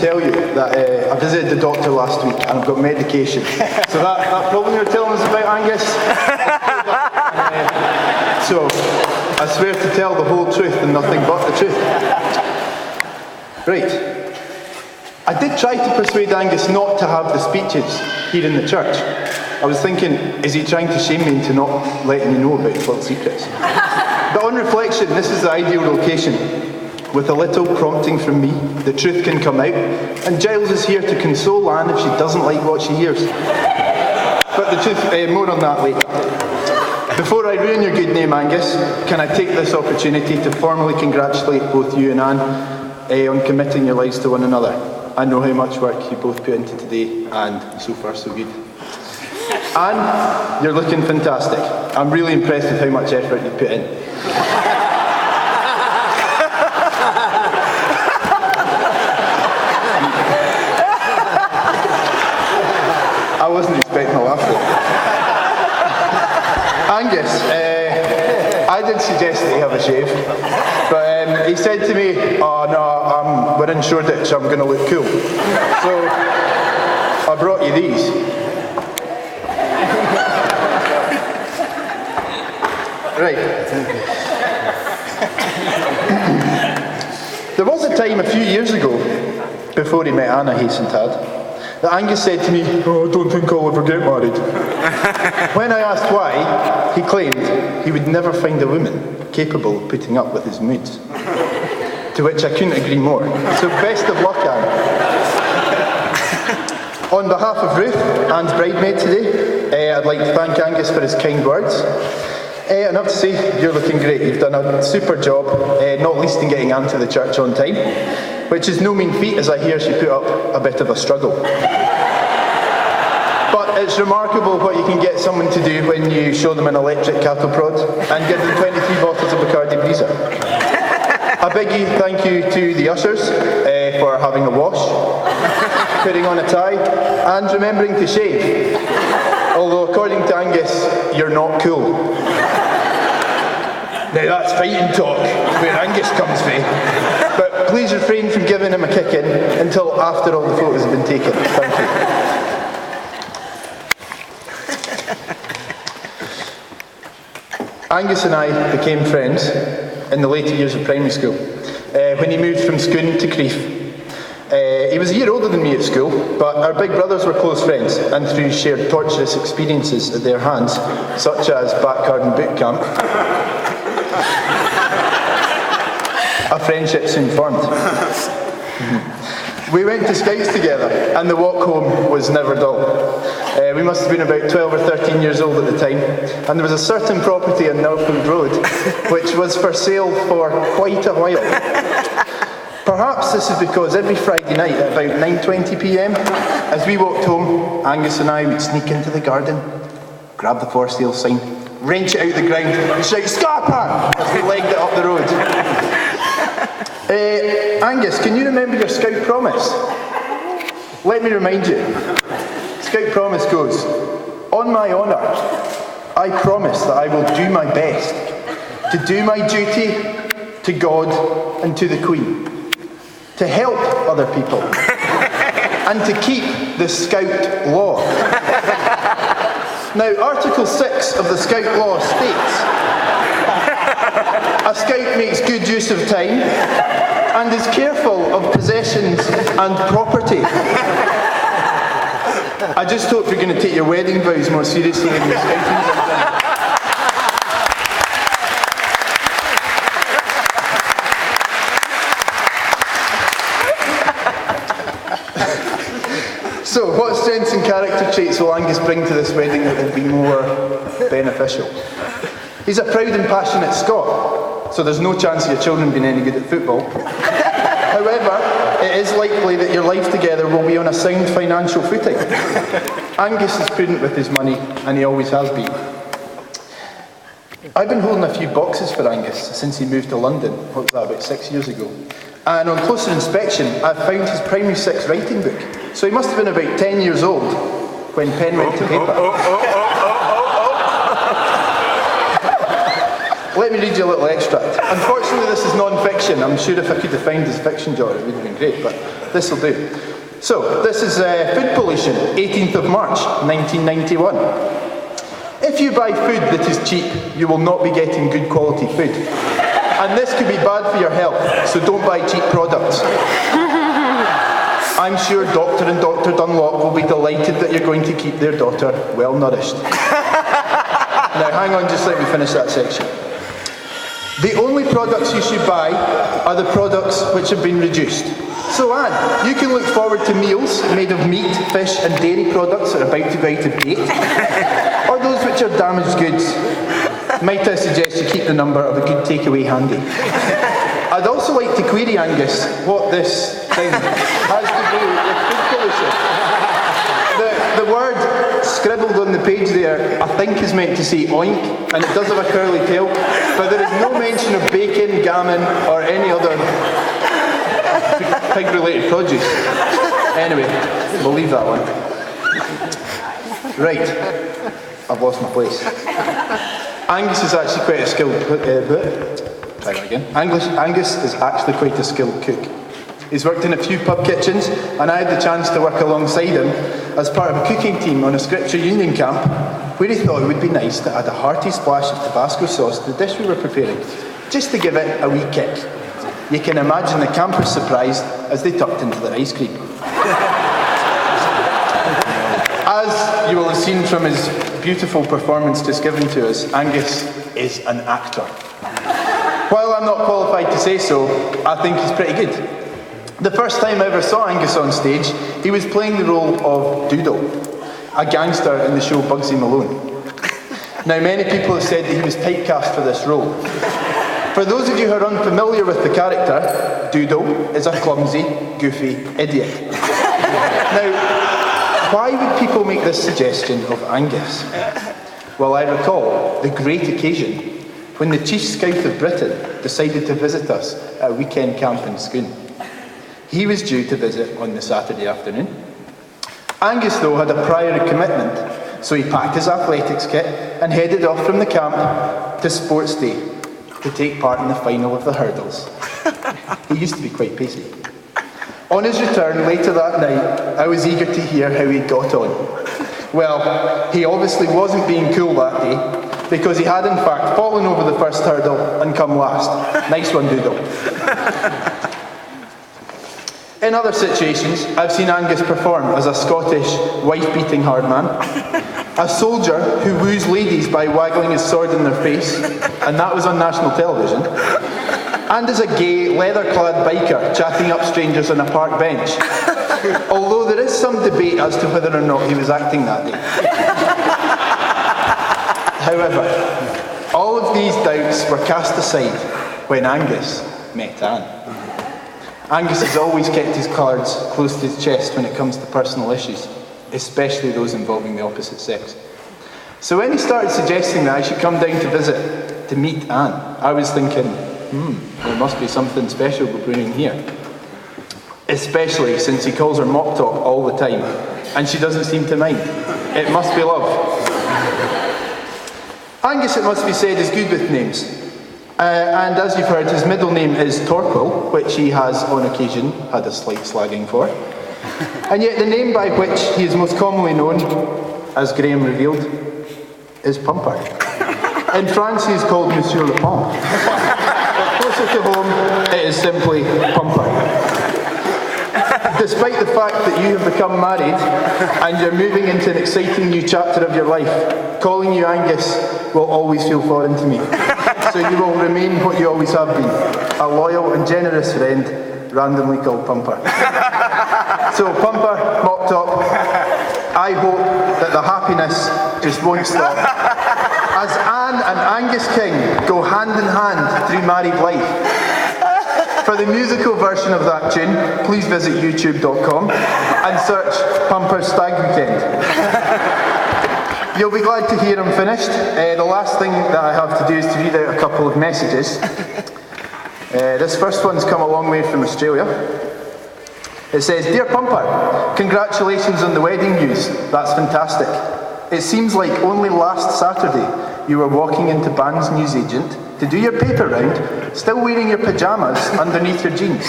tell you that I visited the doctor last week and I've got medication. So that problem you're telling us about, Angus? So I swear to tell the whole truth and nothing but the truth. Right. I did try to persuade Angus not to have the speeches here in the church. I was thinking, is he trying to shame me into not letting me know about his little secrets? But on reflection, this is the ideal location. With a little prompting from me, the truth can come out, and Giles is here to console Anne if she doesn't like what she hears. But the truth, more on that later. Before I ruin your good name, Angus, can I take this opportunity to formally congratulate both you and Anne on committing your lives to one another. I know how much work you both put into today, and so far so good. Anne, you're looking fantastic. I'm really impressed with how much effort you put in. I wasn't expecting a laugh there. Angus, I did suggest that you have a shave, but he said to me, oh no, we're in Shoreditch, I'm going to look cool. So I brought you these. Right. There was a time a few years ago, before he met Anne, I hasten to add, that Angus said to me, oh, I don't think I'll ever get married. When I asked why, he claimed he would never find a woman capable of putting up with his moods. To which I couldn't agree more. So best of luck, Anne. On behalf of Ruth, Anne's bridesmaid today, I'd like to thank Angus for his kind words. And I have to say, you're looking great. You've done a super job, not least in getting Anne to the church on time, which is no mean feat, as I hear she put up a bit of a struggle. But it's remarkable what you can get someone to do when you show them an electric cattle prod and give them 23 bottles of Bacardi Breezer. A biggie thank you to the ushers for having a wash, putting on a tie, and remembering to shave. Although, according to Angus, you're not cool. Now that's fighting talk, where Angus comes from. But please refrain from giving him a kick in until after all the photos have been taken. Thank you. Angus and I became friends in the later years of primary school, when he moved from Scone to Crieff. He was a year older than me at school, but our big brothers were close friends, and through shared torturous experiences at their hands, such as back garden boot camp, a friendship soon formed. We went to Scouts together, and the walk home was never dull. We must have been about 12 or 13 years old at the time, and there was a certain property on Nellfield Road which was for sale for quite a while. Perhaps this is because every Friday night at about 9:20 p.m, as we walked home, Angus and I would sneak into the garden, grab the for sale sign, wrench it out the ground, and shout, "Scupper!" as we legged it up the road. Angus, can you remember your Scout promise? Let me remind you. Scout promise goes, on my honour, I promise that I will do my best to do my duty to God and to the Queen, to help other people, and to keep the Scout law. Now, Article 6 of the Scout law states, a Scout makes good use of time and is careful of possessions and property. I just hope you're going to take your wedding vows more seriously than your scouting. So, what strengths and character traits will Angus bring to this wedding that will be more beneficial? He's a proud and passionate Scot, so there's no chance of your children being any good at football. However, it is likely that your life together will be on a sound financial footing. Angus is prudent with his money, and he always has been. I've been holding a few boxes for Angus since he moved to London, what was that, about 6 years ago. And on closer inspection, I've found his primary 6 writing book. So he must have been about 10 years old when pen went to paper. Let me read you a little extract. Unfortunately, this is non-fiction. I'm sure if I could have found his fiction genre, it would have been great, but this will do. So, this is food pollution, 18th of March, 1991. If you buy food that is cheap, you will not be getting good quality food. And this could be bad for your health, so don't buy cheap products. I'm sure Dr. and Dr. Dunlop will be delighted that you're going to keep their daughter well nourished. Now, hang on, just let me finish that section. The only products you should buy are the products which have been reduced. So, Anne, you can look forward to meals made of meat, fish and dairy products that are about to go out of date, or those which are damaged goods. Might I suggest you keep the number of a good takeaway handy. I'd also like to query, Angus, what this thing has to do with food pollution. The word scribbled on the page there, I think, is meant to say oink, and it does have a curly tail, but there is no mention of bacon, gammon, or any other pig-related produce. Anyway, we'll leave that one. Right, I've lost my place. Angus is actually quite a skilled try that again. Angus is actually quite a skilled cook. He's worked in a few pub kitchens, and I had the chance to work alongside him as part of a cooking team on a Scripture Union camp, where he thought it would be nice to add a hearty splash of Tabasco sauce to the dish we were preparing, just to give it a wee kick. You can imagine the campers' surprise as they tucked into their ice cream. As you will have seen from his beautiful performance just given to us, Angus is an actor. While I'm not qualified to say so, I think he's pretty good. The first time I ever saw Angus on stage, he was playing the role of Doodle, a gangster in the show Bugsy Malone. Now, many people have said that he was typecast for this role. For those of you who are unfamiliar with the character, Doodle is a clumsy, goofy idiot. Now, why would people make this suggestion of Angus? Well, I recall the great occasion when the Chief Scout of Britain decided to visit us at a weekend camp in Scone. He was due to visit on the Saturday afternoon. Angus, though, had a prior commitment, so he packed his athletics kit and headed off from the camp to Sports Day to take part in the final of the hurdles. He used to be quite pacey. On his return later that night, I was eager to hear how he got on. Well, he obviously wasn't being cool that day, because he had in fact fallen over the first hurdle and come last. Nice one, Doodle. In other situations, I've seen Angus perform as a Scottish wife-beating hard man, a soldier who woos ladies by waggling his sword in their face, and that was on national television, and as a gay, leather-clad biker chatting up strangers on a park bench, although there is some debate as to whether or not he was acting that day. However, all of these doubts were cast aside when Angus met Anne. Angus has always kept his cards close to his chest when it comes to personal issues, especially those involving the opposite sex. So when he started suggesting that I should come down to visit to meet Anne, I was thinking, there must be something special we're bringing here. Especially since he calls her Mop Top all the time, and she doesn't seem to mind. It must be love. Angus, it must be said, is good with names. And as you've heard, his middle name is Torquil, which he has on occasion had a slight slagging for. And yet the name by which he is most commonly known, as Graham revealed, is Pumper. In France he is called Monsieur Le Pump. But closer to home, it is simply Pumper. Despite the fact that you have become married and you're moving into an exciting new chapter of your life, calling you Angus will always feel foreign to me. So you will remain what you always have been, a loyal and generous friend, randomly called Pumper. So Pumper, Mop Top, I hope that the happiness just won't stop. As Anne and Angus King go hand in hand through married life. For the musical version of that tune, please visit youtube.com and search Pumper's Stag Weekend. You'll be glad to hear I'm finished. The last thing that I have to do is to read out a couple of messages. This first one's come a long way from Australia. It says, "Dear Pumper, congratulations on the wedding news. That's fantastic. It seems like only last Saturday you were walking into Band's newsagent to do your paper round, still wearing your pyjamas underneath your jeans.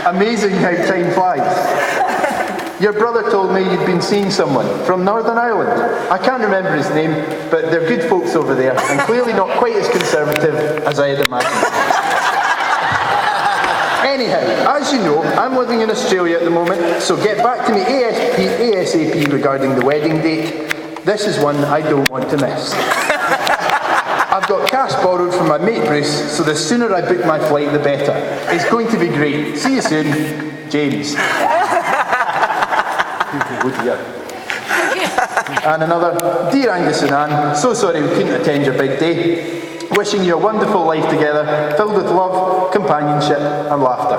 Amazing how time flies. Your brother told me you'd been seeing someone from Northern Ireland. I can't remember his name, but they're good folks over there, and clearly not quite as conservative as I had imagined. Anyhow, as you know, I'm living in Australia at the moment, so get back to me ASAP regarding the wedding date. This is one I don't want to miss. I've got cash borrowed from my mate Bruce, so the sooner I book my flight, the better. It's going to be great. See you soon, James. Oh dear. And another, dear Angus and Anne, so sorry we couldn't attend your big day. Wishing you a wonderful life together, filled with love, companionship and laughter.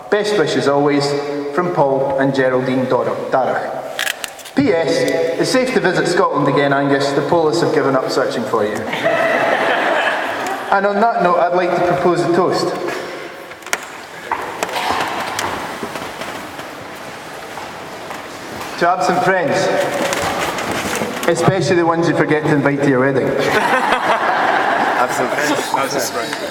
Best wishes always, from Paul and Geraldine Darragh. P.S. It's safe to visit Scotland again, Angus. The police have given up searching for you. And on that note, I'd like to propose a toast. To absent friends, especially the ones you forget to invite to your wedding. Absent friends.